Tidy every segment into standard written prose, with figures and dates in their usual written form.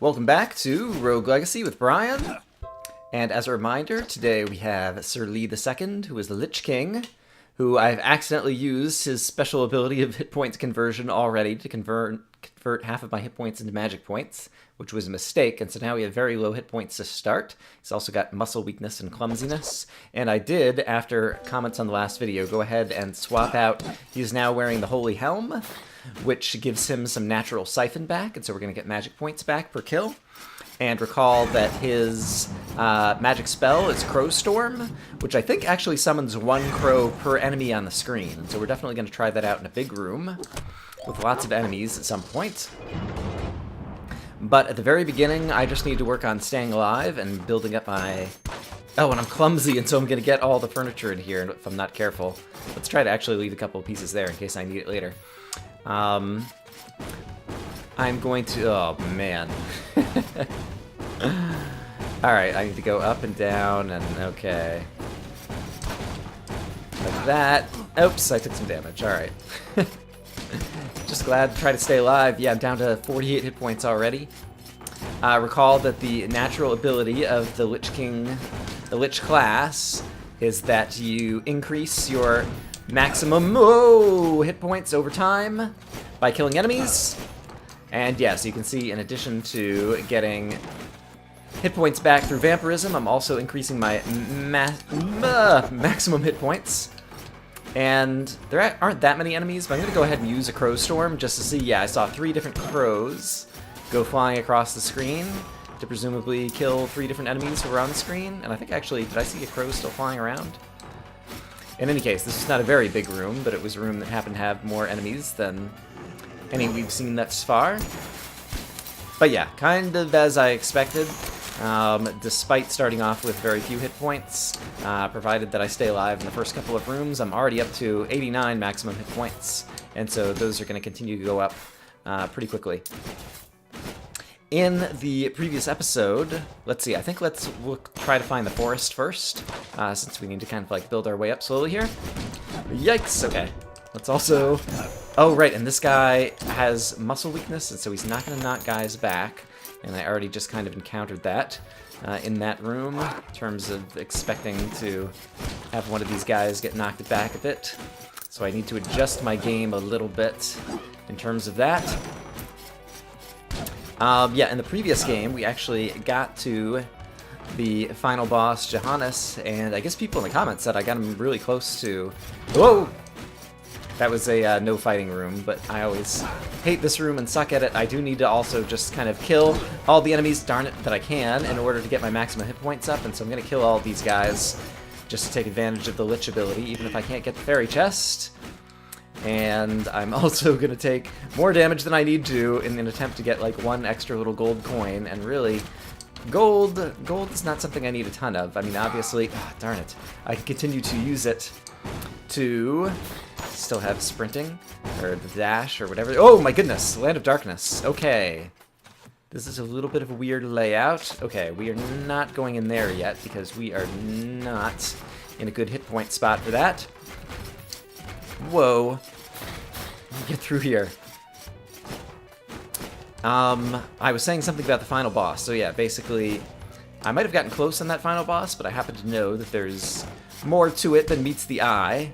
Welcome back to Rogue Legacy with Brian. And as a reminder, today we have Sir Lee II, who is the Lich King, who I've accidentally used his special ability of hit points conversion already to convert half of my hit points into magic points, which was a mistake, and so now we have very low hit points to start. He's also got muscle weakness and clumsiness, and I did, after comments on the last video, go ahead and swap out. He's now wearing the Holy Helm, which gives him some natural siphon back, and so we're going to get magic points back per kill. And recall that his magic spell is Crow Storm, which I think actually summons one crow per enemy on the screen. So we're definitely going to try that out in a big room with lots of enemies at some point. But at the very beginning, I just need to work on staying alive and building up my... Oh, and I'm clumsy, and so I'm going to get all the furniture in here if I'm not careful. Let's try to actually leave a couple of pieces there in case I need it later. I'm going to... Oh, man. Alright, I need to go up and down, and okay. Like that. Oops, I took some damage. Alright. Just glad to try to stay alive. Yeah, I'm down to 48 hit points already. Recall that the natural ability of the Lich King, the Lich class, is that you increase your maximum hit points over time by killing enemies. And yes, you can see in addition to getting hit points back through vampirism, I'm also increasing my maximum hit points. And there aren't that many enemies, but I'm going to go ahead and use a Crow Storm just to see. Yeah, I saw 3 different crows go flying across the screen to presumably kill 3 different enemies who were on the screen. And I think actually, did I see a crow still flying around? In any case, this is not a very big room, but it was a room that happened to have more enemies than any we've seen thus far. But yeah, kind of as I expected, despite starting off with very few hit points, provided that I stay alive in the first couple of rooms, I'm already up to 89 maximum hit points, and so those are going to continue to go up pretty quickly. In the previous episode, let's see, I think we'll try to find the forest first, since we need to kind of like build our way up slowly here. Yikes, okay. Let's also... Oh, right, and this guy has muscle weakness, and so he's not going to knock guys back. And I already just kind of encountered that in that room, in terms of expecting to have one of these guys get knocked back a bit. So I need to adjust my game a little bit in terms of that. Yeah, in the previous game, we actually got to the final boss, Johannes, and I guess people in the comments said I got him really close to... Whoa! That was a no fighting room, but I always hate this room and suck at it. I do need to also just kind of kill all the enemies, darn it, that I can in order to get my maximum hit points up, and so I'm going to kill all these guys just to take advantage of the Lich ability, even if I can't get the fairy chest. And I'm also going to take more damage than I need to in an attempt to get like 1 extra little gold coin, and really... Gold is not something I need a ton of. I mean, obviously... Oh, darn it. I can continue to use it to... Still have sprinting, or the dash, or whatever. Oh my goodness, Land of Darkness. Okay. This is a little bit of a weird layout. Okay, we are not going in there yet, because we are not in a good hit point spot for that. Whoa. Let me get through here. I was saying something about the final boss. So yeah, basically, I might have gotten close on that final boss, but I happen to know that there's more to it than meets the eye.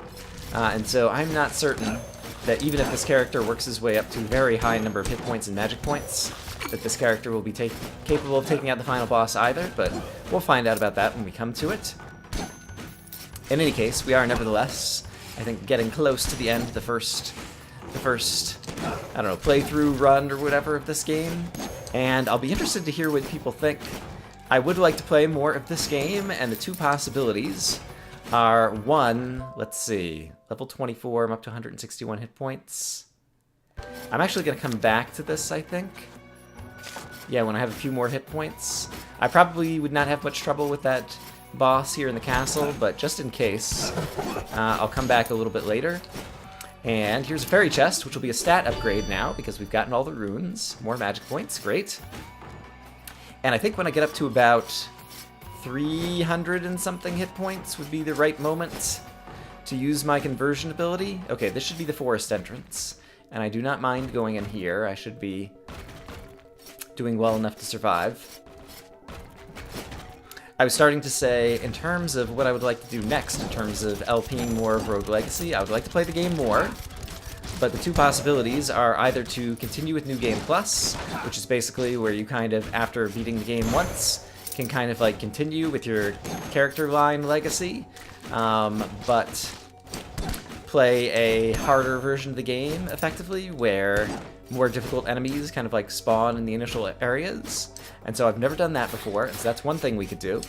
And so I'm not certain that even if this character works his way up to a very high number of hit points and magic points, that this character will be capable of taking out the final boss either, but we'll find out about that when we come to it. In any case, we are nevertheless, I think, getting close to the end of the first, I don't know, playthrough run or whatever of this game, and I'll be interested to hear what people think. I would like to play more of this game, and the 2 possibilities are 1, let's see, level 24, I'm up to 161 hit points. I'm actually going to come back to this, I think. Yeah, when I have a few more hit points. I probably would not have much trouble with that boss here in the castle, but just in case, I'll come back a little bit later. And here's a fairy chest, which will be a stat upgrade now, because we've gotten all the runes. More magic points, great. And I think when I get up to about 300 and something hit points would be the right moment to use my conversion ability. Okay, this should be the forest entrance, and I do not mind going in here. I should be doing well enough to survive. I was starting to say, in terms of what I would like to do next, in terms of LPing more of Rogue Legacy, I would like to play the game more. But the two possibilities are either to continue with New Game Plus, which is basically where you kind of, after beating the game once, can kind of like continue with your character line legacy, but play a harder version of the game, effectively, where more difficult enemies kind of like spawn in the initial areas. And so I've never done that before, so that's one thing we could do.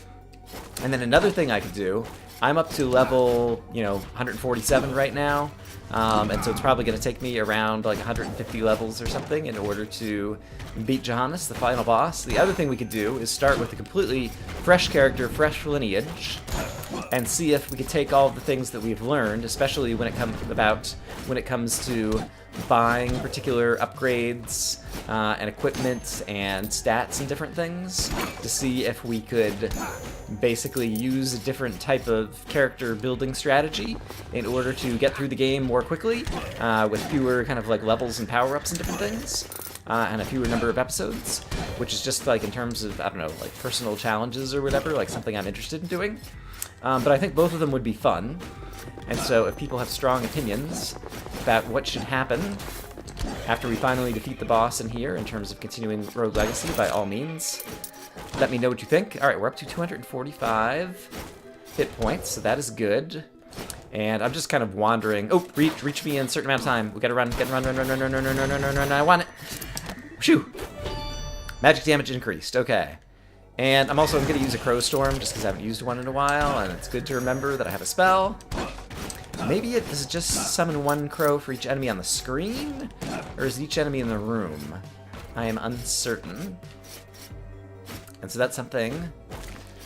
And then another thing I could do, I'm up to level, 147 right now, and so it's probably going to take me around like 150 levels or something in order to beat Johannes, the final boss. The other thing we could do is start with a completely fresh character, fresh lineage, and see if we could take all of the things that we've learned, especially when it comes to buying particular upgrades and equipment and stats and different things, to see if we could basically use a different type of character building strategy in order to get through the game more quickly, with fewer kind of like levels and power-ups and different things, and a fewer number of episodes, which is just like in terms of, I don't know, like personal challenges or whatever, like something I'm interested in doing. But I think both of them would be fun, and so if people have strong opinions about what should happen after we finally defeat the boss in here in terms of continuing Rogue Legacy, by all means, let me know what you think. Alright, we're up to 245 hit points, so that is good. And I'm just kind of wandering. Oh, reach me in a certain amount of time. We gotta run, run, I want it. Shoo! Magic damage increased, okay. And I'm also going to use a Crow Storm, just because I haven't used one in a while, and it's good to remember that I have a spell. Maybe does it just summon one crow for each enemy on the screen? Or is each enemy in the room? I am uncertain. And so that's something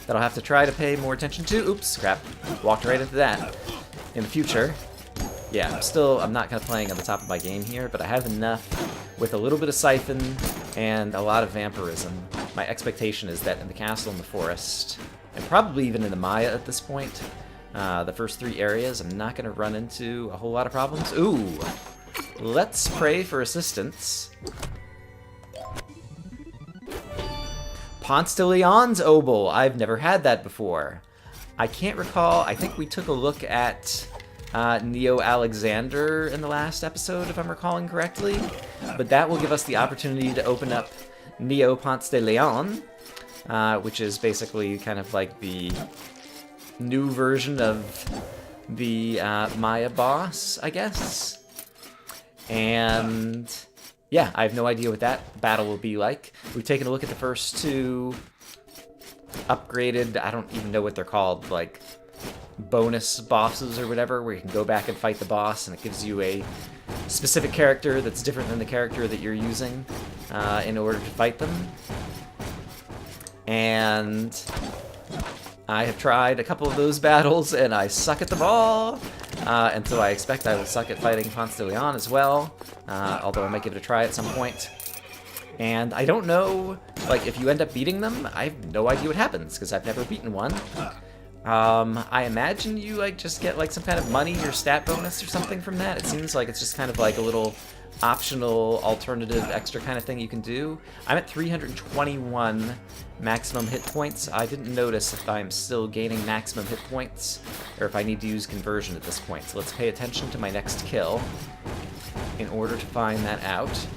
that I'll have to try to pay more attention to. Oops, crap. Walked right into that. In the future. Yeah, I'm not kind of playing at the top of my game here, but I have enough with a little bit of Siphon and a lot of Vampirism. My expectation is that in the castle and the forest, and probably even in the Maya at this point, the first 3 areas, I'm not going to run into a whole lot of problems. Ooh! Let's pray for assistance. Ponce de Leon's Obol. I've never had that before. I can't recall. I think we took a look at Neo Alexander in the last episode, if I'm recalling correctly. But that will give us the opportunity to open up Neo Ponce de Leon, which is basically kind of like the new version of the Maya boss, I guess. And yeah, I have no idea what that battle will be like. We've taken a look at the first 2 upgraded, I don't even know what they're called, like bonus bosses or whatever, where you can go back and fight the boss and it gives you a specific character that's different than the character that you're using in order to fight them. And I have tried a couple of those battles and I suck at them all, and so I expect I will suck at fighting Ponce de Leon as well, although I might give it a try at some point. And I don't know, like, if you end up beating them, I have no idea what happens, because I've never beaten one. I imagine you, like, just get, like, some kind of money or stat bonus or something from that. It seems like it's just kind of like a little optional, alternative, extra kind of thing you can do. I'm at 321 maximum hit points. I didn't notice if I'm still gaining maximum hit points, or if I need to use conversion at this point. So let's pay attention to my next kill in order to find that out.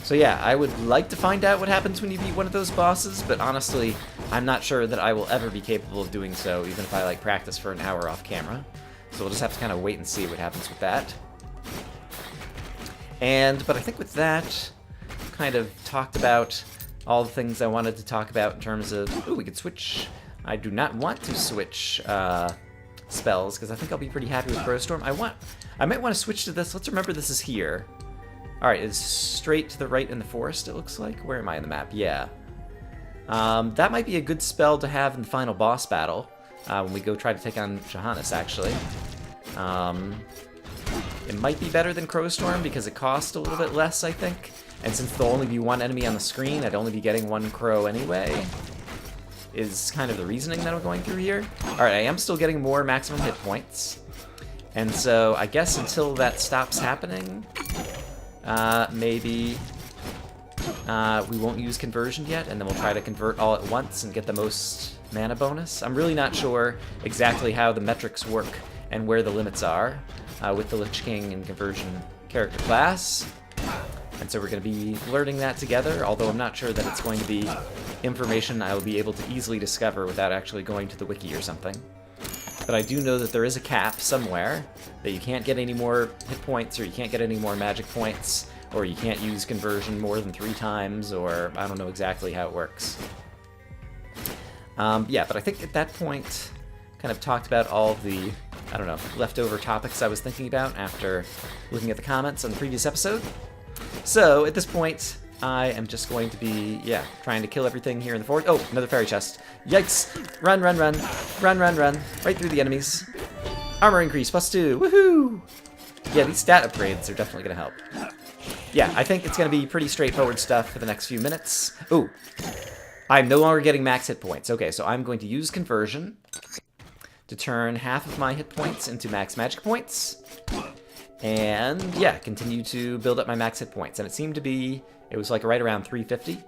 So yeah, I would like to find out what happens when you beat one of those bosses, but honestly, I'm not sure that I will ever be capable of doing so, even if I, like, practice for an hour off camera. So we'll just have to kind of wait and see what happens with that. But I think with that, kind of talked about all the things I wanted to talk about in terms of, ooh, we could switch. I do not want to switch spells, because I think I'll be pretty happy with Crow Storm. I might want to switch to this. Let's remember this is here. Alright, it's straight to the right in the forest, it looks like. Where am I on the map? Yeah. That might be a good spell to have in the final boss battle, when we go try to take on Johannes, actually. It might be better than Crow Storm, because it costs a little bit less, I think. And since there'll only be one enemy on the screen, I'd only be getting one crow anyway, is kind of the reasoning that I'm going through here. Alright, I am still getting more maximum hit points. And so, I guess until that stops happening, maybe we won't use conversion yet, and then we'll try to convert all at once and get the most mana bonus. I'm really not sure exactly how the metrics work and where the limits are with the Lich King and conversion character class. And so we're going to be learning that together, although I'm not sure that it's going to be information I will be able to easily discover without actually going to the wiki or something. But I do know that there is a cap somewhere, that you can't get any more hit points, or you can't get any more magic points, or you can't use conversion more than 3 times, or I don't know exactly how it works. Yeah, but I think at that point, kind of talked about all of the, I don't know, leftover topics I was thinking about after looking at the comments on the previous episode. So, at this point, I am just going to be, yeah, trying to kill everything here in the forest. Oh, another fairy chest. Yikes! Run, run, run. Run, run, run. Right through the enemies. Armor increase, +2. Woohoo! Yeah, these stat upgrades are definitely going to help. Yeah, I think it's going to be pretty straightforward stuff for the next few minutes. Ooh. I'm no longer getting max hit points. Okay, so I'm going to use conversion to turn half of my hit points into max magic points. And, yeah, continue to build up my max hit points. And it seemed to be, it was like right around 350.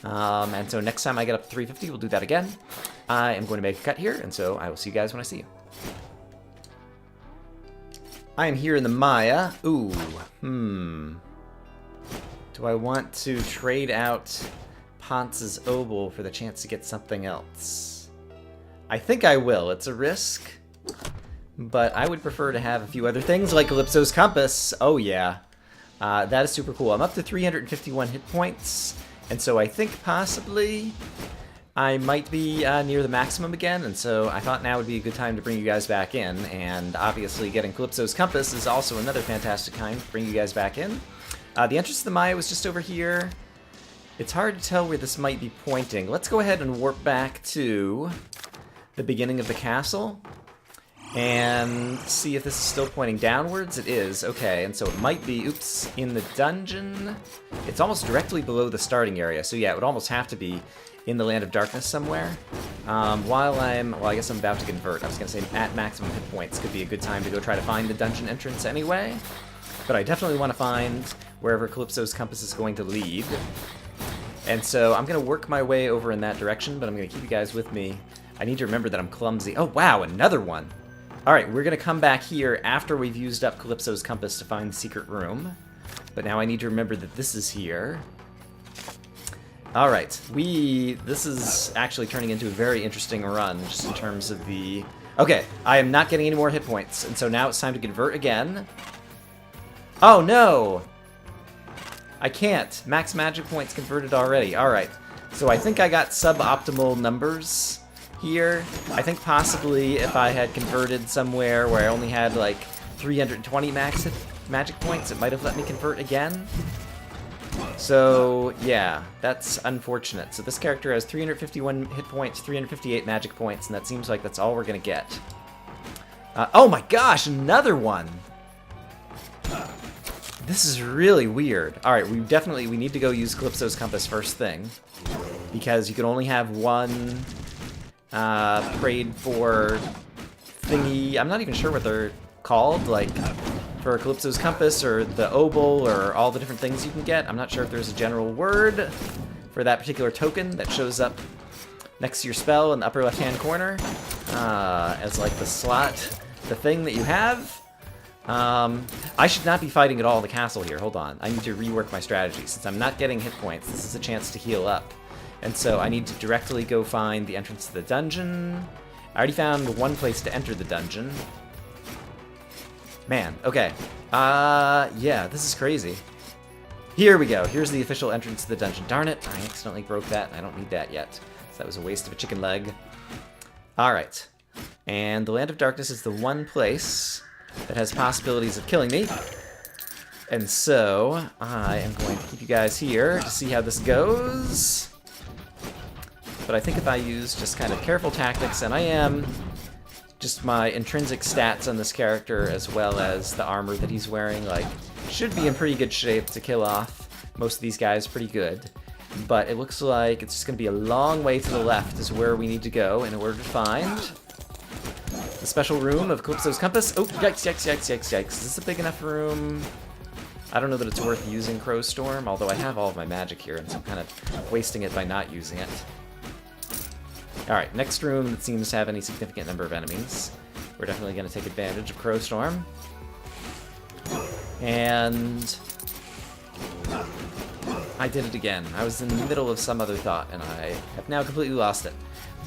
And so next time I get up to 350, we'll do that again. I am going to make a cut here, and so I will see you guys when I see you. I am here in the Maya. Ooh, Do I want to trade out Ponce's Obol for the chance to get something else? I think I will. It's a risk. But I would prefer to have a few other things, like Calypso's Compass. Oh, yeah. That is super cool. I'm up to 351 hit points, and so I think possibly I might be near the maximum again, and so I thought now would be a good time to bring you guys back in, and obviously getting Calypso's Compass is also another fantastic time to bring you guys back in. The entrance to the Maya was just over here. It's hard to tell where this might be pointing. Let's go ahead and warp back to the beginning of the castle and see if this is still pointing downwards. It is. Okay, and so it might be, oops, in the dungeon. It's almost directly below the starting area, so yeah, it would almost have to be in the Land of Darkness somewhere. Well, I guess I'm about to convert. I was going to say at maximum hit points could be a good time to go try to find the dungeon entrance anyway. But I definitely want to find wherever Calypso's Compass is going to lead. And so I'm going to work my way over in that direction, but I'm going to keep you guys with me. I need to remember that I'm clumsy. Oh, wow, another one! Alright, we're going to come back here after we've used up Calypso's Compass to find the secret room. But now I need to remember that this is here. Alright, this is actually turning into a very interesting run, just in terms of the... Okay, I am not getting any more hit points, and so now it's time to convert again. Oh, no! I can't. Max magic points converted already. Alright, so I think I got suboptimal numbers here. I think possibly if I had converted somewhere where I only had like 320 max magic points, it might have let me convert again. So yeah, that's unfortunate. So this character has 351 hit points, 358 magic points, and that seems like that's all we're gonna get. Oh my gosh, another one! This is really weird. Alright, we need to go use Calypso's Compass first thing, because you can only have one prayed for thingy. I'm not even sure what they're called, like for Calypso's Compass or the Obol or all the different things you can get. I'm not sure if there's a general word for that particular token that shows up next to your spell in the upper left hand corner as like the slot, the thing that you have. I should not be fighting at all in the castle here. Hold on. I need to rework my strategy. Since I'm not getting hit points, this is a chance to heal up. And so I need to directly go find the entrance to the dungeon. I already found one place to enter the dungeon. Man, okay. Yeah, this is crazy. Here we go. Here's the official entrance to the dungeon. Darn it, I accidentally broke that. I don't need that yet. So that was a waste of a chicken leg. Alright. And the Land of Darkness is the one place that has possibilities of killing me. And so, I am going to keep you guys here to see how this goes. But I think if I use just kind of careful tactics, and I am, just my intrinsic stats on this character as well as the armor that he's wearing, like, should be in pretty good shape to kill off most of these guys pretty good. But it looks like it's just going to be a long way to the left is where we need to go in order to find the special room of Calypso's Compass. Oh, yikes, yikes, yikes, yikes, yikes. Is this a big enough room? I don't know that it's worth using Crow Storm, although I have all of my magic here, and so I'm kind of wasting it by not using it. Alright, next room that seems to have any significant number of enemies. We're definitely going to take advantage of Crow Storm. And I did it again. I was in the middle of some other thought, and I have now completely lost it.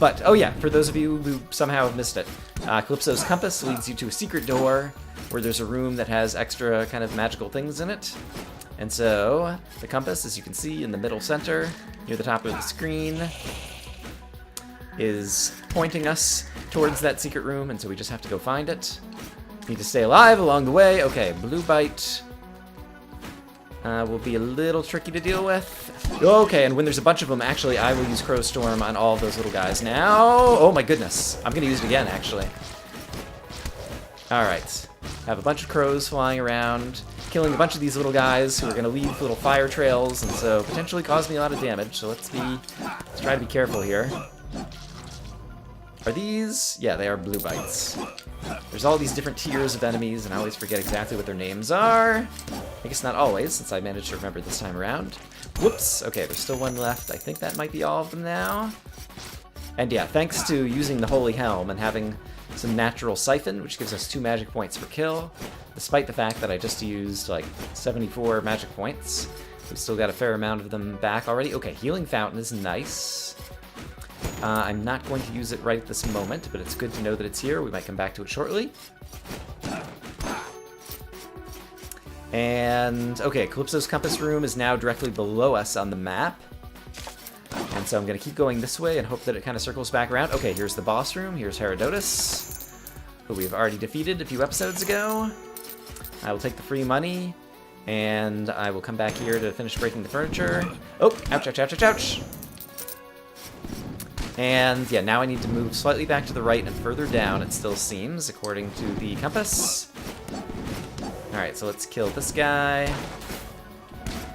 But, oh yeah, for those of you who somehow have missed it, Calypso's Compass leads you to a secret door where there's a room that has extra kind of magical things in it. And so, the compass, as you can see in the middle center, near the top of the screen, is pointing us towards that secret room, and so we just have to go find it. Need to stay alive along the way. Okay, Blue Bite will be a little tricky to deal with. Okay, and when there's a bunch of them, actually, I will use Crow Storm on all of those little guys now. Oh my goodness. I'm going to use it again, actually. Alright. Have a bunch of crows flying around, killing a bunch of these little guys who are going to leave little fire trails, and so potentially cause me a lot of damage. So let's try to be careful here. Are these? Yeah, they are Blue Bites. There's all these different tiers of enemies, and I always forget exactly what their names are. I guess not always, since I managed to remember this time around. Whoops! Okay, there's still one left. I think that might be all of them now. And yeah, thanks to using the Holy Helm and having some natural siphon, which gives us 2 magic points per kill, despite the fact that I just used like 74 magic points. We've still got a fair amount of them back already. Okay, Healing Fountain is nice. I'm not going to use it right at this moment, but it's good to know that it's here. We might come back to it shortly. And, okay, Calypso's Compass Room is now directly below us on the map. And so I'm going to keep going this way and hope that it kind of circles back around. Okay, here's the boss room. Here's Herodotus, who we've already defeated a few episodes ago. I will take the free money, and I will come back here to finish breaking the furniture. Oh, ouch, ouch, ouch, ouch, ouch. And yeah, now I need to move slightly back to the right and further down, it still seems, according to the compass. Alright, so let's kill this guy.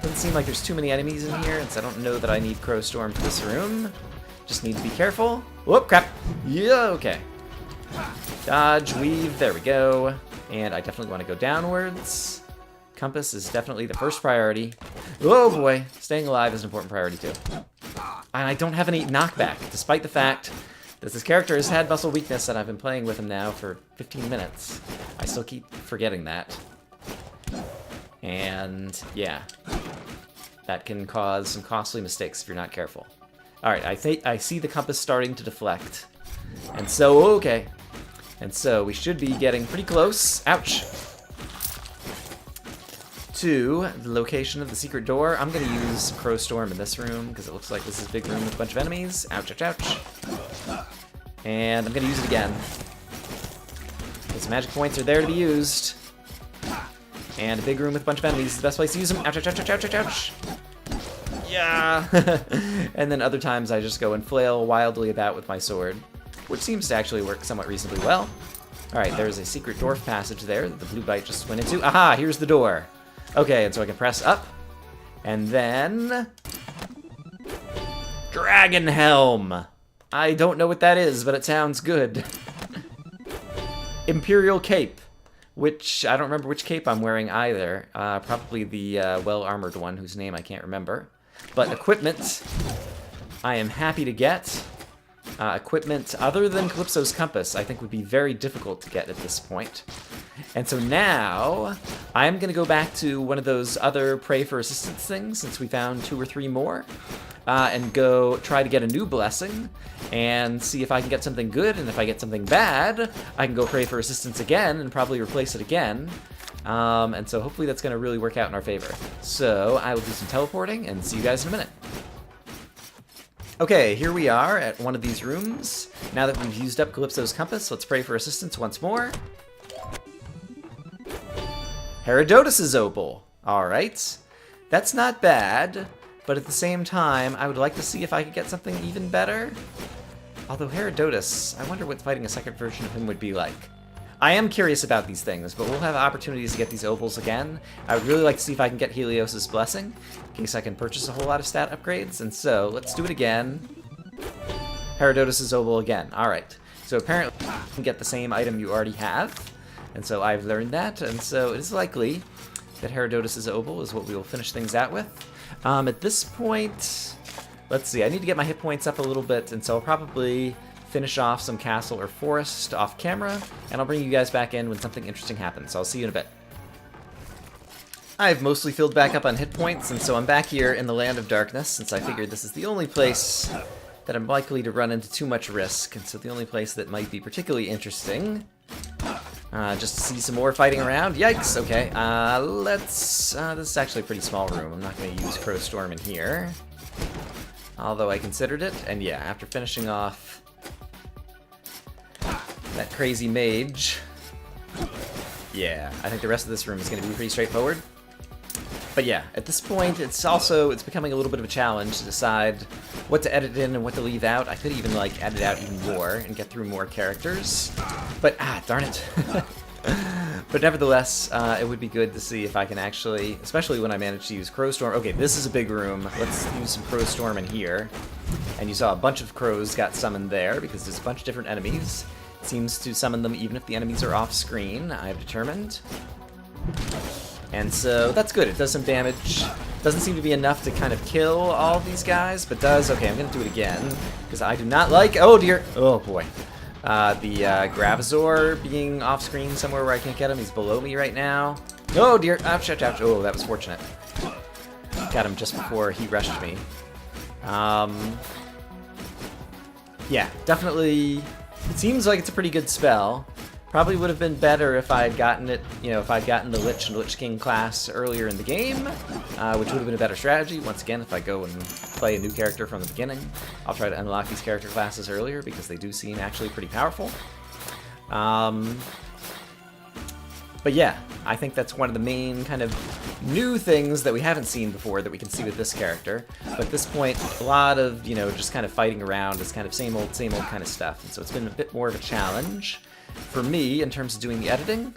Doesn't seem like there's too many enemies in here, and so I don't know that I need Crow Storm for this room. Just need to be careful. Whoop, crap. Yeah, okay. Dodge, weave, there we go. And I definitely want to go downwards. Compass is definitely the first priority. Oh boy, staying alive is an important priority too. And I don't have any knockback, despite the fact that this character has had muscle weakness and I've been playing with him now for 15 minutes. I still keep forgetting that. And yeah, that can cause some costly mistakes if you're not careful. Alright, I see the compass starting to deflect. And so, okay. And so we should be getting pretty close. Ouch! To the location of the secret door. I'm going to use Crow Storm in this room, because it looks like this is a big room with a bunch of enemies. Ouch, ouch, ouch. And I'm going to use it again. Those magic points are there to be used. And a big room with a bunch of enemies is the best place to use them. Ouch, ouch, ouch, ouch, ouch, ouch, ouch. Yeah! And then other times I just go and flail wildly about with my sword, which seems to actually work somewhat reasonably well. Alright, there's a secret dwarf passage there that the Blue Bite just went into. Aha! Here's the door. Okay, and so I can press up, and then Dragon Helm. I don't know what that is, but it sounds good. Imperial Cape, which I don't remember which cape I'm wearing either. Probably the well-armored one, whose name I can't remember. But equipment, I am happy to get. Equipment other than Calypso's Compass, I think would be very difficult to get at this point. And so now, I'm going to go back to one of those other Pray for Assistance things, since we found 2 or 3 more, and go try to get a new blessing, and see if I can get something good, and if I get something bad, I can go Pray for Assistance again, and probably replace it again. And so hopefully that's going to really work out in our favor. So I will do some teleporting, and see you guys in a minute. Okay, here we are at one of these rooms. Now that we've used up Calypso's Compass, let's pray for assistance once more. Herodotus' Opal. Alright. That's not bad, but at the same time, I would like to see if I could get something even better. Although Herodotus, I wonder what fighting a second version of him would be like. I am curious about these things, but we'll have opportunities to get these opals again. I would really like to see if I can get Helios' Blessing, in case I can purchase a whole lot of stat upgrades. And so, let's do it again. Herodotus' opal again. Alright. So apparently you can get the same item you already have. And so I've learned that, and so it is likely that Herodotus' Oval is what we will finish things out with. At this point, let's see, I need to get my hit points up a little bit, and so I'll probably finish off some castle or forest off camera, and I'll bring you guys back in when something interesting happens. So I'll see you in a bit. I've mostly filled back up on hit points, and so I'm back here in the Land of Darkness, since I figured this is the only place that I'm likely to run into too much risk, and so the only place that might be particularly interesting. Just to see some more fighting around. Yikes! Okay, this is actually a pretty small room. I'm not going to use Crowstorm in here. Although I considered it, and yeah, after finishing off that crazy mage, yeah, I think the rest of this room is going to be pretty straightforward. But yeah, at this point, it's becoming a little bit of a challenge to decide what to edit in and what to leave out. I could even, like, edit out even more and get through more characters. But, darn it. But nevertheless, it would be good to see if I can actually, especially when I manage to use Crowstorm. Okay, this is a big room. Let's use some Crowstorm in here. And you saw a bunch of crows got summoned there because there's a bunch of different enemies. It seems to summon them even if the enemies are off screen, I have determined. And so that's good. It does some damage. Doesn't seem to be enough to kind of kill all of these guys, but does. Okay, I'm going to do it again because I do not like... Oh, dear. Oh, boy. The Gravazor being off screen somewhere where I can't get him. He's below me right now. Oh, dear. Ouch, ouch, ouch. Oh, that was fortunate. Got him just before he rushed me. Yeah, definitely... It seems like it's a pretty good spell. Probably would have been better if I had gotten it, you know, if I'd gotten the Lich and Lich King class earlier in the game, which would have been a better strategy. Once again, if I go and play a new character from the beginning, I'll try to unlock these character classes earlier because they do seem actually pretty powerful. But yeah, I think that's one of the main kind of new things that we haven't seen before that we can see with this character. But at this point, a lot of, you know, just kind of fighting around is kind of same old kind of stuff. And so it's been a bit more of a challenge for me in terms of doing the editing.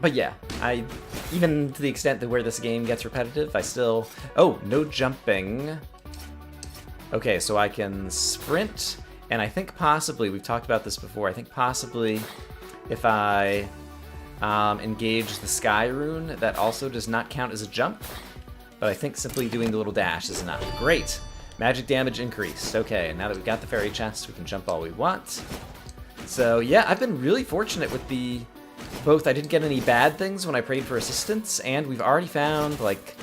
But yeah, even to the extent that where this game gets repetitive, I still... Oh, no jumping. Okay, so I can sprint, and I think possibly, we've talked about this before, I think possibly if I engage the Sky Rune, that also does not count as a jump, but I think simply doing the little dash is enough. Great! Magic damage increased. Okay, and now that we've got the fairy chest, we can jump all we want. So yeah, I've been really fortunate with the... Both I didn't get any bad things when I prayed for assistance, and we've already found, like,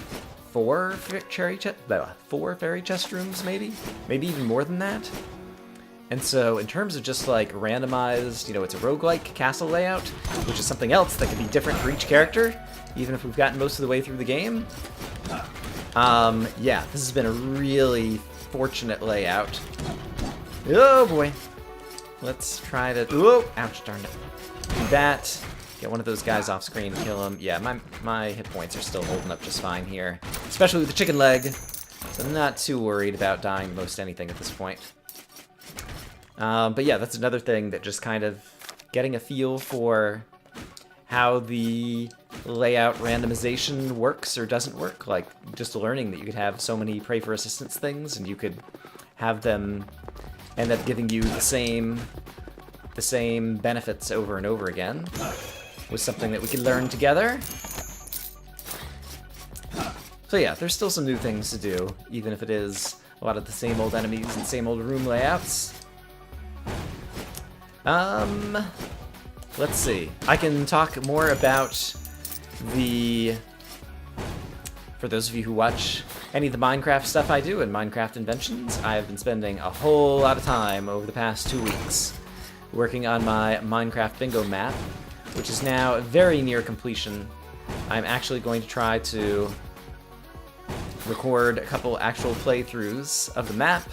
4 fairy chest rooms, maybe? Maybe even more than that. And so, in terms of just, like, randomized, you know, it's a roguelike castle layout, which is something else that can be different for each character, even if we've gotten most of the way through the game. Yeah, this has been a really fortunate layout. Oh, boy. Let's try to... Whoa! Ouch, darn it. Do that. Get one of those guys off screen and kill him. Yeah, my hit points are still holding up just fine here. Especially with the chicken leg. So I'm not too worried about dying most anything at this point. But yeah, that's another thing that just kind of getting a feel for how the layout randomization works or doesn't work. Like, just learning that you could have so many pray for assistance things and you could have them end up giving you the same benefits over and over again was something that we could learn together. So yeah, there's still some new things to do, even if it is a lot of the same old enemies and same old room layouts. Let's see. I can talk more about for those of you who watch any of the Minecraft stuff I do and Minecraft Inventions, I have been spending a whole lot of time over the past 2 weeks working on my Minecraft bingo map, which is now very near completion. I'm actually going to try to record a couple actual playthroughs of the map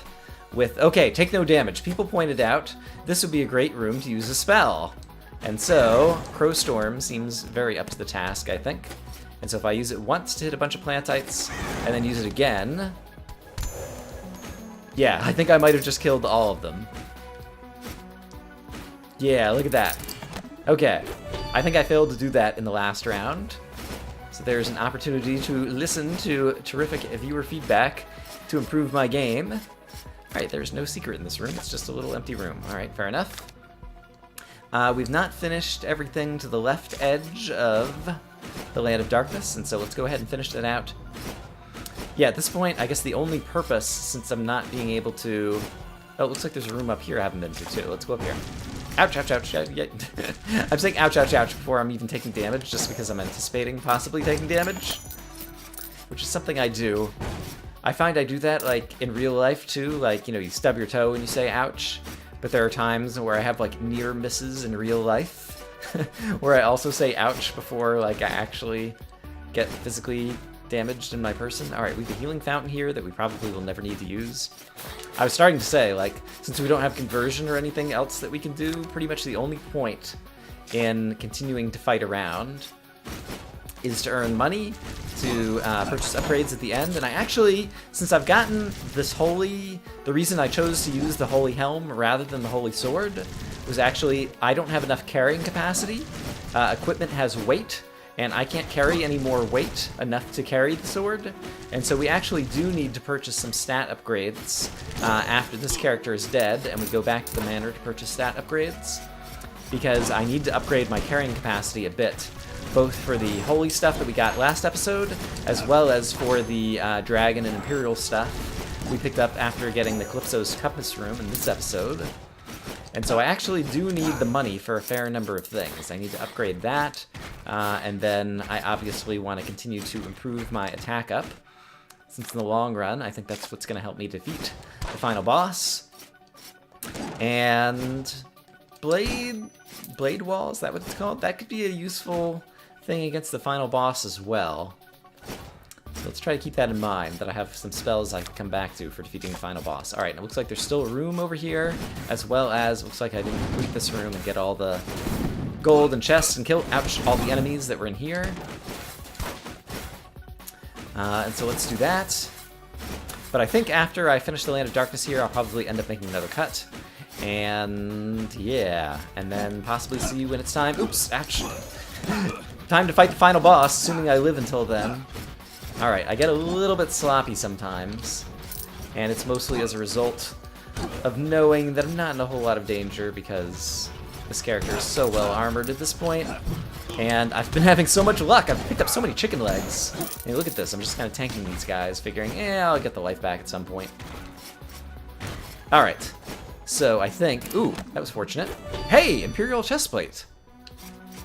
with... Okay, take no damage. People pointed out this would be a great room to use a spell. And so, Crowstorm seems very up to the task, I think. And so if I use it once to hit a bunch of plantites, and then use it again... Yeah, I think I might have just killed all of them. Yeah, look at that. Okay, I think I failed to do that in the last round. So there's an opportunity to listen to terrific viewer feedback to improve my game. Alright, there's no secret in this room, it's just a little empty room. Alright, fair enough. We've not finished everything to the left edge of the Land of Darkness, and so let's go ahead and finish that out. Yeah, at this point, I guess the only purpose, since I'm not being able to... Oh, it looks like there's a room up here I haven't been to, too. Let's go up here. Ouch, ouch, ouch, ouch. I'm saying ouch, ouch, ouch before I'm even taking damage, just because I'm anticipating possibly taking damage, which is something I do. I find I do that, like, in real life, too. Like, you know, you stub your toe and you say ouch, but there are times where I have, like, near misses in real life, where I also say ouch before, like, I actually get physically damaged in my person. Alright, we have a healing fountain here that we probably will never need to use. I was starting to say, like, since we don't have conversion or anything else that we can do, pretty much the only point in continuing to fight around is to earn money to purchase upgrades at the end. And I actually, since I've gotten this holy, the reason I chose to use the holy helm rather than the holy sword was actually I don't have enough carrying capacity. Equipment has weight, and I can't carry any more weight enough to carry the sword. And so we actually do need to purchase some stat upgrades after this character is dead, and we go back to the manor to purchase stat upgrades, because I need to upgrade my carrying capacity a bit, both for the holy stuff that we got last episode, as well as for the dragon and imperial stuff we picked up after getting the Calypso's compass room in this episode. And so I actually do need the money for a fair number of things. I need to upgrade that, and then I obviously want to continue to improve my attack up, since in the long run, I think that's what's going to help me defeat the final boss. And Blade Wall, is that what it's called? That could be a useful thing against the final boss as well. So let's try to keep that in mind, that I have some spells I can come back to for defeating the final boss. Alright, it looks like there's still a room over here, as well as, looks like I didn't complete this room and get all the gold and chests and kill, ouch, all the enemies that were in here. And so let's do that. But I think after I finish the Land of Darkness here, I'll probably end up making another cut. And yeah, and then possibly see you when it's time. Oops, ouch. Time to fight the final boss, assuming I live until then. Alright, I get a little bit sloppy sometimes, and it's mostly as a result of knowing that I'm not in a whole lot of danger because this character is so well armored at this point, and I've been having so much luck. I've picked up so many chicken legs. Hey, look at this. I'm just kind of tanking these guys, figuring, I'll get the life back at some point. Alright, so I think... Ooh, that was fortunate. Hey, Imperial Chestplate!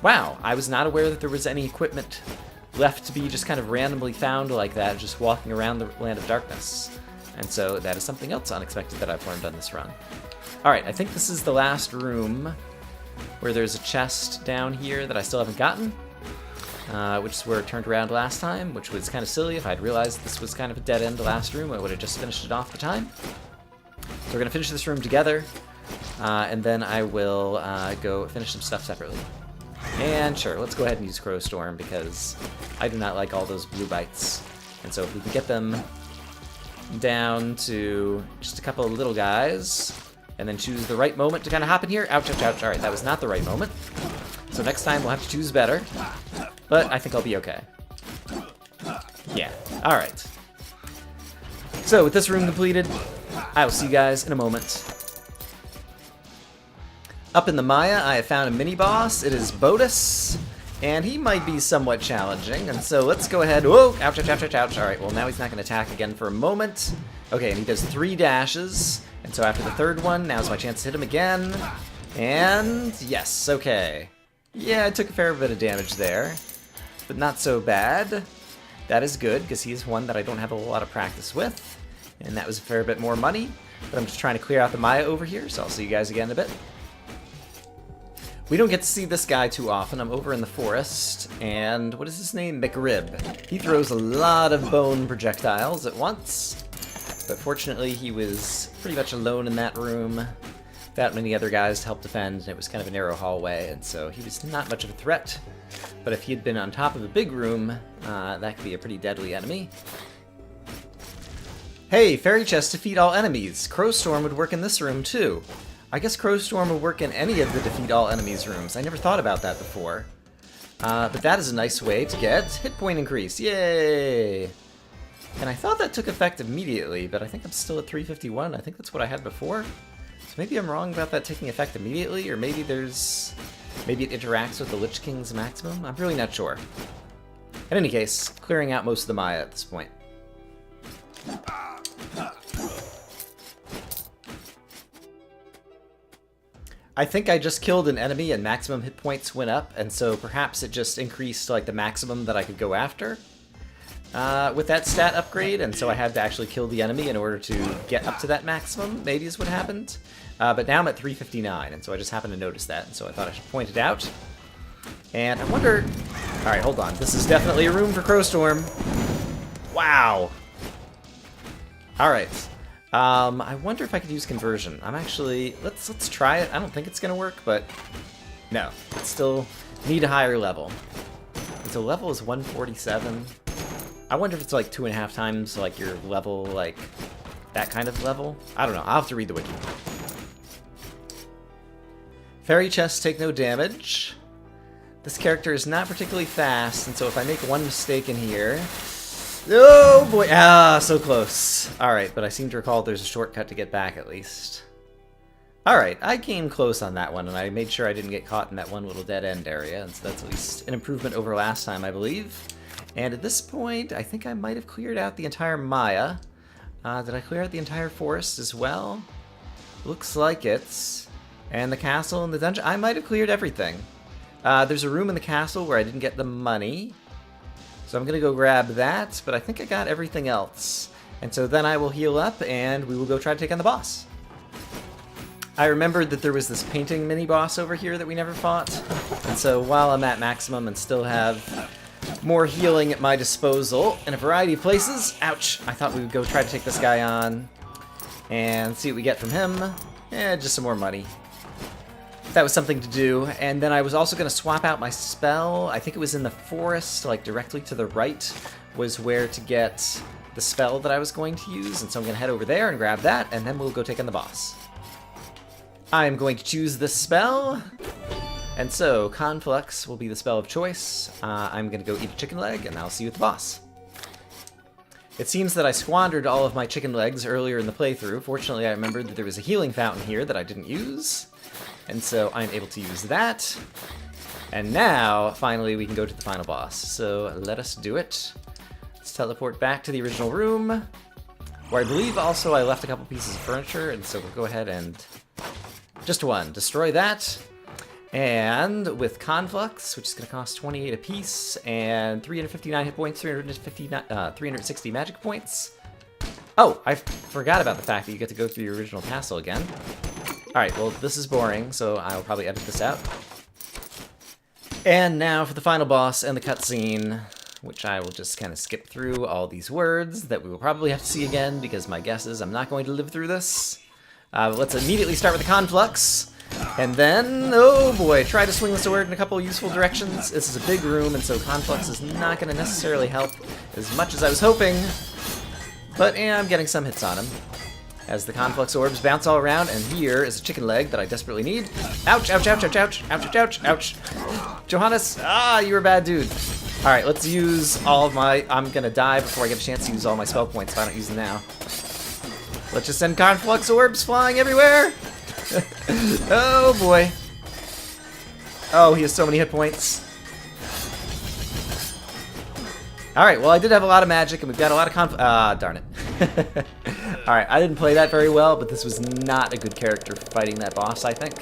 Wow, I was not aware that there was any equipment left to be just kind of randomly found like that, just walking around the Land of Darkness. And so that is something else unexpected that I've learned on this run. Alright, I think this is the last room where there's a chest down here that I still haven't gotten, which is where it turned around last time, which was kind of silly. If I'd realized this was kind of a dead-end last room, I would have just finished it off the time. So we're going to finish this room together, and then I will go finish some stuff separately. And sure, let's go ahead and use Crow Storm, because I do not like all those blue bites. And so if we can get them down to just a couple of little guys, and then choose the right moment to kind of hop in here. Ouch, ouch, ouch. Alright, that was not the right moment. So next time we'll have to choose better. But I think I'll be okay. Yeah, alright. So with this room completed, I will see you guys in a moment. Up in the Maya, I have found a mini-boss. It is Bodus, and he might be somewhat challenging, and so let's go ahead. Whoa! Ouch, ouch, ouch, ouch, ouch. Alright, well now he's not going to attack again for a moment. Okay, and he does 3 dashes, and so after the third one, now's my chance to hit him again. And yes, okay. Yeah, I took a fair bit of damage there, but not so bad. That is good, because he's one that I don't have a lot of practice with, and that was a fair bit more money, but I'm just trying to clear out the Maya over here, so I'll see you guys again in a bit. We don't get to see this guy too often. I'm over in the forest, and what is his name? McRib. He throws a lot of bone projectiles at once, but fortunately he was pretty much alone in that room, without many other guys to help defend, and it was kind of a narrow hallway, and so he was not much of a threat. But if he had been on top of a big room, that could be a pretty deadly enemy. Hey, Fairy Chest defeat all enemies. Crow Storm would work in this room too. I guess Crow Storm would work in any of the defeat all enemies rooms. I never thought about that before. But that is a nice way to get hit point increase. Yay! And I thought that took effect immediately, but I think I'm still at 351. I think that's what I had before. So maybe I'm wrong about that taking effect immediately, or maybe it interacts with the Lich King's maximum. I'm really not sure. In any case, clearing out most of the Maya at this point. I think I just killed an enemy and maximum hit points went up, and so perhaps it just increased like the maximum that I could go after with that stat upgrade, and so I had to actually kill the enemy in order to get up to that maximum, maybe is what happened. But now I'm at 359, and so I just happened to notice that, and so I thought I should point it out. And I wonder... Alright, hold on. This is definitely a room for Crowstorm. Wow. Alright. I wonder if I could use conversion. I'm actually... Let's try it. I don't think it's going to work, but... No. It's still need a higher level. And so level is 147. I wonder if it's like 2.5 times like your level, like that kind of level. I don't know. I'll have to read the wiki. Fairy chests take no damage. This character is not particularly fast, and so if I make one mistake in here... Oh boy! Ah, so close. Alright, but I seem to recall there's a shortcut to get back at least. Alright, I came close on that one, and I made sure I didn't get caught in that one little dead-end area, and so that's at least an improvement over last time, I believe. And at this point, I think I might have cleared out the entire Maya. Did I clear out the entire forest as well? Looks like it. And the castle and the dungeon. I might have cleared everything. There's a room in the castle where I didn't get the money. So I'm going to go grab that, but I think I got everything else. And so then I will heal up, and we will go try to take on the boss. I remembered that there was this painting mini-boss over here that we never fought. And so while I'm at maximum and still have more healing at my disposal in a variety of places... Ouch! I thought we would go try to take this guy on and see what we get from him. Just some more money. That was something to do, and then I was also going to swap out my spell. I think it was in the forest, like directly to the right, was where to get the spell that I was going to use, and so I'm going to head over there and grab that, and then we'll go take on the boss. I'm going to choose this spell, and so Conflux will be the spell of choice. I'm going to go eat a chicken leg, and I'll see you at the boss. It seems that I squandered all of my chicken legs earlier in the playthrough. Fortunately, I remembered that there was a healing fountain here that I didn't use. And so I'm able to use that. And now, finally, we can go to the final boss. So let us do it. Let's teleport back to the original room, where I believe also I left a couple pieces of furniture, and so we'll go ahead and... Just one. Destroy that. And with Conflux, which is going to cost 28 apiece, and 359 hit points, 360 magic points. Oh, I forgot about the fact that you get to go through your original castle again. Alright, well, this is boring, so I'll probably edit this out. And now for the final boss and the cutscene, which I will just kind of skip through all these words that we will probably have to see again, because my guess is I'm not going to live through this. But let's immediately start with the Conflux. And then, oh boy, try to swing the sword in a couple useful directions. This is a big room, and so Conflux is not going to necessarily help as much as I was hoping. But yeah, I'm getting some hits on him. As the Conflux orbs bounce all around, and here is a chicken leg that I desperately need. Ouch, ouch, ouch, ouch, ouch, ouch, ouch, ouch, ouch. Johannes, you're a bad dude. Alright, let's use all of my... I'm gonna die before I get a chance to use all my spell points if I don't use them now. Let's just send Conflux orbs flying everywhere. Oh boy. Oh, he has so many hit points. Alright, well I did have a lot of magic, and we've got a lot of darn it. Alright, I didn't play that very well, but this was not a good character for fighting that boss, I think.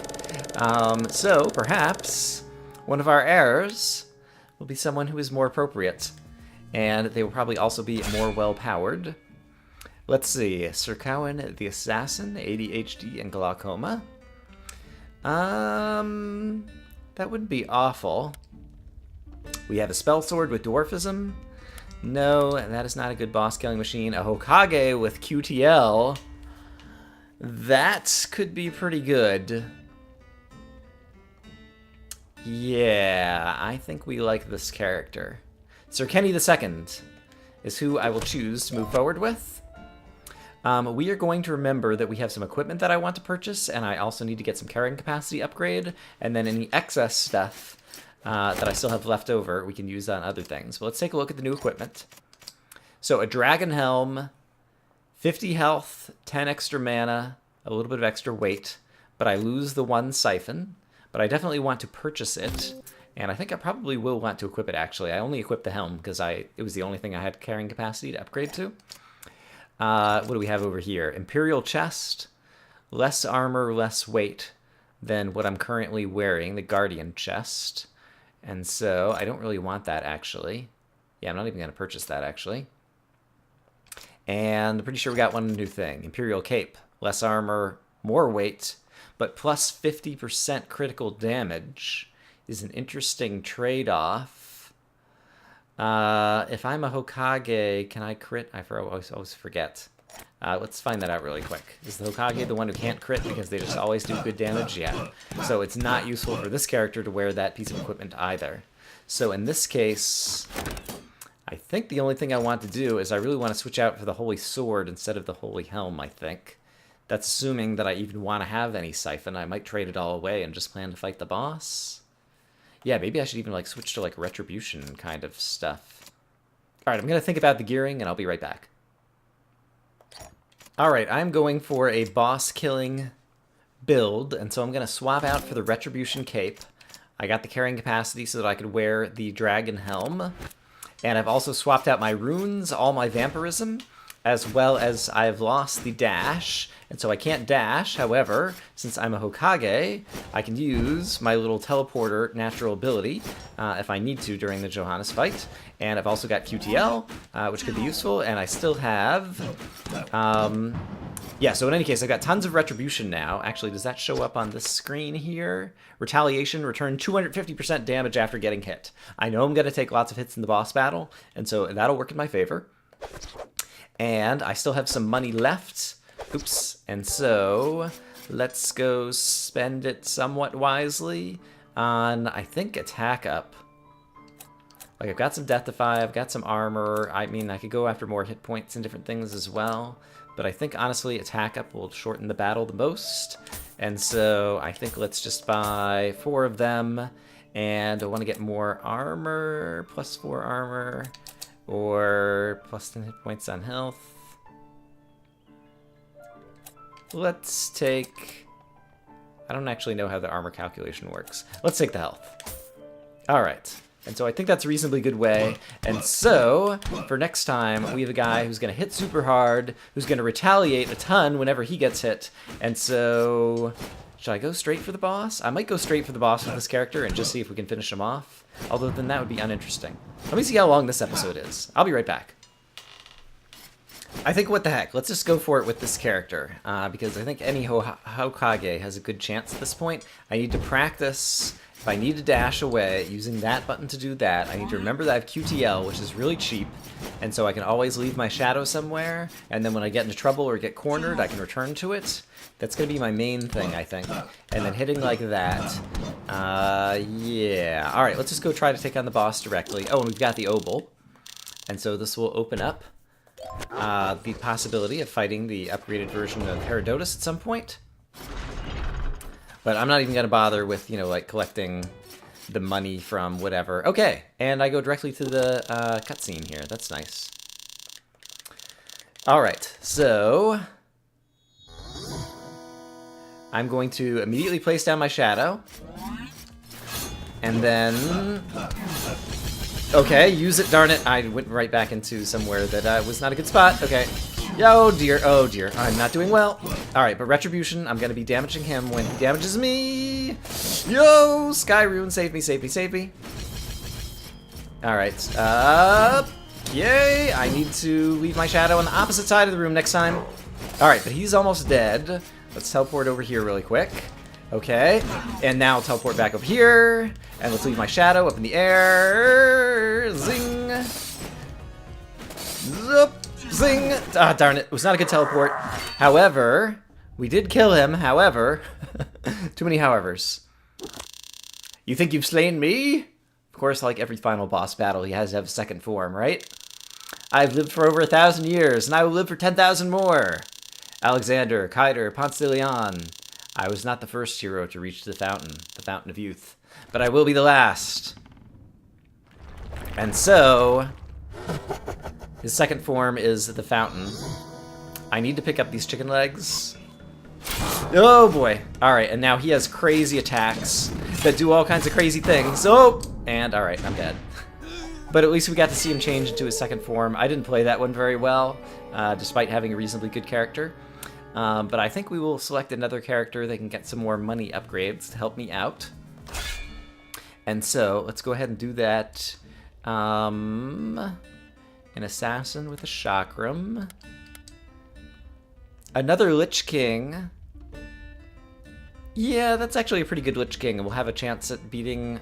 So, perhaps, one of our heirs will be someone who is more appropriate. And they will probably also be more well-powered. Let's see, Sir Cowan the Assassin, ADHD, and glaucoma. That wouldn't be awful. We have a spell sword with dwarfism. No, that is not a good boss-killing machine. A Hokage with QTL. That could be pretty good. Yeah, I think we like this character. Sir Kenny II is who I will choose to move forward with. We are going to remember that we have some equipment that I want to purchase, and I also need to get some carrying capacity upgrade, and then any excess stuff that I still have left over, we can use on other things. But let's take a look at the new equipment. So a dragon helm, 50 health, 10 extra mana, a little bit of extra weight, but I lose the one siphon. But I definitely want to purchase it. And I think I probably will want to equip it, actually. I only equipped the Helm because it was the only thing I had carrying capacity to upgrade to. What do we have over here? Imperial Chest, less armor, less weight than what I'm currently wearing, the Guardian Chest. And so I don't really want that, actually. Yeah, I'm not even going to purchase that, actually. And I'm pretty sure we got one new thing. Imperial Cape, less armor, more weight, but plus 50% critical damage is an interesting trade-off. If I'm a Hokage, can I crit? I always forget. Let's find that out really quick. Is the Hokage the one who can't crit because they just always do good damage? Yeah. So it's not useful for this character to wear that piece of equipment either. So in this case, I think the only thing I want to do is I really want to switch out for the Holy Sword instead of the Holy Helm, I think. That's assuming that I even want to have any Siphon. I might trade it all away and just plan to fight the boss. Yeah, maybe I should even like switch to like Retribution kind of stuff. Alright, I'm going to think about the gearing and I'll be right back. Alright, I'm going for a boss killing build, and so I'm going to swap out for the Retribution Cape. I got the carrying capacity so that I could wear the Dragon Helm. And I've also swapped out my runes, all my vampirism, as well as I've lost the dash, and so I can't dash. However, since I'm a Hokage, I can use my little teleporter natural ability if I need to during the Johannes fight. And I've also got QTL, which could be useful, and I still have... yeah, so in any case, I've got tons of Retribution now. Actually, does that show up on this screen here? Retaliation, return 250% damage after getting hit. I know I'm going to take lots of hits in the boss battle, and so that'll work in my favor. And I still have some money left. Oops. And so let's go spend it somewhat wisely on, I think, attack up. Like, I've got some Deathify, I've got some armor. I mean, I could go after more hit points and different things as well. But I think, honestly, attack up will shorten the battle the most. And so I think let's just buy 4 of them. And I want to get more armor, plus 4 armor. Or plus 10 hit points on health. Let's take... I don't actually know how the armor calculation works. Let's take the health. Alright. And so I think that's a reasonably good way. And so, for next time, we have a guy who's going to hit super hard, who's going to retaliate a ton whenever he gets hit. And so... should I go straight for the boss? I might go straight for the boss with this character and just see if we can finish him off. Although then that would be uninteresting. Let me see how long this episode is. I'll be right back. I think what the heck, let's just go for it with this character. Because I think any Hokage has a good chance at this point. I need to practice. If I need to dash away, using that button to do that, I need to remember that I have QTL, which is really cheap. And so I can always leave my shadow somewhere. And then when I get into trouble or get cornered, I can return to it. That's going to be my main thing, I think. And then hitting like that. Yeah. Alright, let's just go try to take on the boss directly. Oh, and we've got the Obol. And so this will open up the possibility of fighting the upgraded version of Herodotus at some point. But I'm not even going to bother with, you know, like collecting the money from whatever. Okay, and I go directly to the cutscene here. That's nice. Alright, so... I'm going to immediately place down my shadow. And then... okay, use it, darn it. I went right back into somewhere that was not a good spot. Okay. Oh dear, I'm not doing well. Alright, but Retribution, I'm gonna be damaging him when he damages me. Yo, Sky Rune, save me, save me, save me. Alright, yay, I need to leave my shadow on the opposite side of the room next time. Alright, but he's almost dead. Let's teleport over here really quick. Okay, and now teleport back over here. And let's leave my shadow up in the air. Zing. Zup. Zing! Ah, darn it. It was not a good teleport. However, we did kill him. However, too many howevers. You think you've slain me? Of course, like every final boss battle, he has to have a second form, right? I've lived for over 1,000 years, and I will live for 10,000 more. Alexander, Kaider, Ponce de Leon. I was not the first hero to reach the fountain of youth, but I will be the last. And so... his second form is the fountain. I need to pick up these chicken legs. Oh boy. Alright, and now he has crazy attacks. that do all kinds of crazy things. Oh! And, alright, I'm dead. But at least we got to see him change into his second form. I didn't play that one very well, despite having a reasonably good character. But I think we will select another character that can get some more money upgrades to help me out. And so, let's go ahead and do that. An assassin with a chakram. Another Lich King. Yeah, that's actually a pretty good Lich King, and we'll have a chance at beating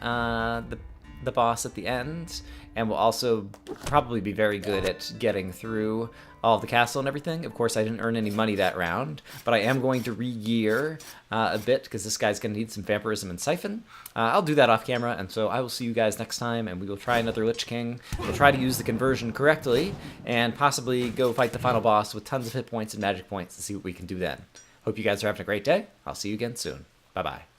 the boss at the end, and we'll also probably be very good at getting through all of the castle and everything. Of course, I didn't earn any money that round, but I am going to re-gear a bit, because this guy's going to need some vampirism and siphon. I'll do that off camera, and so I will see you guys next time, and we will try another Lich King. We'll try to use the conversion correctly, and possibly go fight the final boss with tons of hit points and magic points to see what we can do then. Hope you guys are having a great day. I'll see you again soon. Bye-bye.